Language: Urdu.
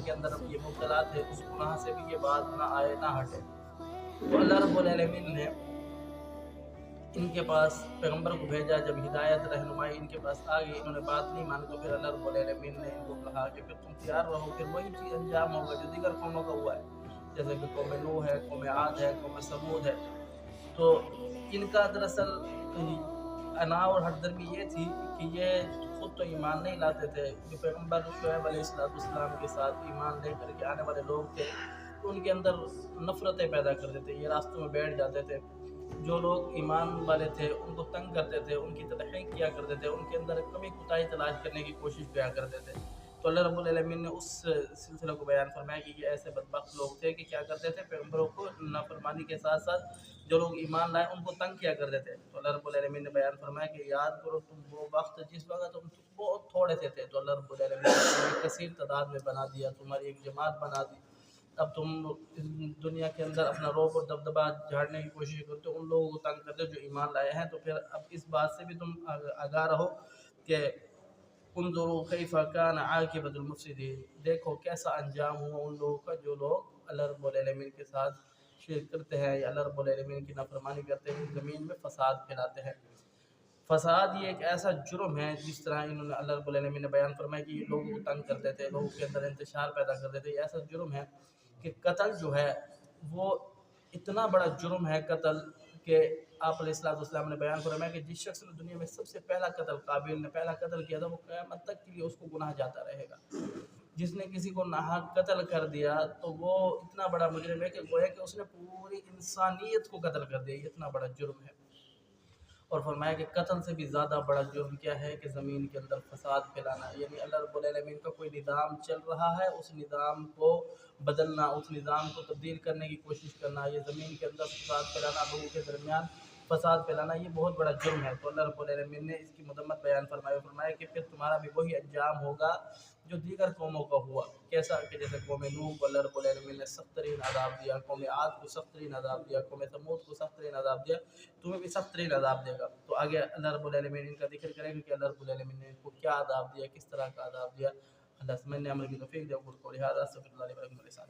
کے اندر اب یہ مبتلا تھے، اس گناہ سے بھی یہ بات نہ آئے نہ ہٹے۔ تو اللہ رب العالمین نے ان کے پاس پیغمبر کو بھیجا، جب ہدایت رہنمائی ان کے پاس آ گئی، انہوں نے بات نہیں مانی، تو پھر اللہ رب العالمین نے ان کو کہا کہ پھر تم تیار رہو، پھر وہی چیز انجام ہوگا جو دیگر قوموں کا ہوا ہے، جیسے کہ قوم نوح ہے، قوم عاد ہے، قوم سمود ہے۔ تو ان کا دراصل انا اور ہٹ درمی یہ تھی کہ یہ خود تو ایمان نہیں لاتے تھے، جو پیغمبر شعیب علیہ السلام کے ساتھ ایمان لے کر کے آنے والے لوگ تھے، تو ان کے اندر نفرتیں پیدا کرتے تھے، یہ راستوں میں بیٹھ جاتے تھے، جو لوگ ایمان والے تھے ان کو تنگ کرتے تھے، ان کی تضحیق کیا کرتے تھے، ان کے اندر کمی کوتاہی تلاش کرنے کی کوشش کیا کرتے تھے۔ تو اللہ رب العالمین نے اس سلسلہ کو بیان فرمایا کہ یہ ایسے بدبخت لوگ تھے کہ کیا کرتے تھے، پیغمبروں کو نافرمانی کے ساتھ ساتھ جو لوگ ایمان لائے ان کو تنگ کیا کرتے تھے۔ تو اللہ رب العالمین نے بیان فرمایا کہ یاد کرو تم وہ وقت جس وقت تم بہت تھوڑے سے تھے، تو اللہ رب العالمین نے تمہیں ایک کثیر تعداد میں بنا دیا، تمہاری ایک جماعت بنا دی۔ اب تم اس دنیا کے اندر اپنا روب اور دبدبہ جھاڑنے کی کوشش کرتے ہو، ان لوگوں کو تنگ کرتے ہو جو ایمان لائے ہیں۔ تو پھر اب اس بات سے بھی تم آگاہ رہو کہ انظروا کیف کان عاقبۃ المفسدین، دیکھو کیسا انجام ہوا ان لوگوں کا جو لوگ اللہ رب العالمین کے ساتھ شرک کرتے ہیں یا اللہ رب العالمین کی نافرمانی کرتے ہیں، زمین میں فساد پھیلاتے ہیں۔ فساد یہ ایک ایسا جرم ہے، جس طرح انہوں نے اللہ رب العالمین نے بیان فرمایا کہ یہ لوگوں کو تنگ کرتے تھے، لوگوں کے اندر انتشار پیدا کرتے تھے، یہ ایسا جرم ہے کہ قتل جو ہے وہ اتنا بڑا جرم ہے قتل، کہ آپ علیہ السلام نے بیان فرمایا کہ جس شخص نے دنیا میں سب سے پہلا قتل، قابیل نے پہلا قتل کیا تھا، وہ قیامت تک کے لیے اس کو گناہ جاتا رہے گا۔ جس نے کسی کو ناحق قتل کر دیا تو وہ اتنا بڑا مجرم ہے کہ گویا کہ اس نے پوری انسانیت کو قتل کر دیا، یہ اتنا بڑا جرم ہے۔ اور فرمایا کہ قتل سے بھی زیادہ بڑا جرم کیا ہے کہ زمین کے اندر فساد پھیلانا، یعنی اللہ رب العالمین کا کوئی نظام چل رہا ہے، اس نظام کو بدلنا، اس نظام کو تبدیل کرنے کی کوشش کرنا، یہ زمین کے اندر فساد پھیلانا، لوگوں کے درمیان فساد پھیلانا، یہ بہت بڑا جرم ہے۔ تو اللہ رب العالمین نے اس کی مذمت بیان فرمایا کہ پھر تمہارا بھی وہی انجام ہوگا جو دیگر قوموں کا ہوا، کیسا کہ جیسے قوم نوح کو اللہ رب العالمین نے سخت ترین عذاب دیا، قوم عاد کو سخت ترین عذاب دیا، قوم سمود کو سخت ترین عذاب دیا، تمہیں بھی سخت ترین عذاب دے گا۔ تو آگے اللہ رب العالمین ان کا ذکر کرے گا کہ اللہ رب العالمین نے ان کو کیا عذاب دیا، کس طرح کا عذاب دیا۔ اللہ سمجھنے عمل کی توفیق دے، اقول قولی ھذا استغفر اللہ لی ولکم ولسائر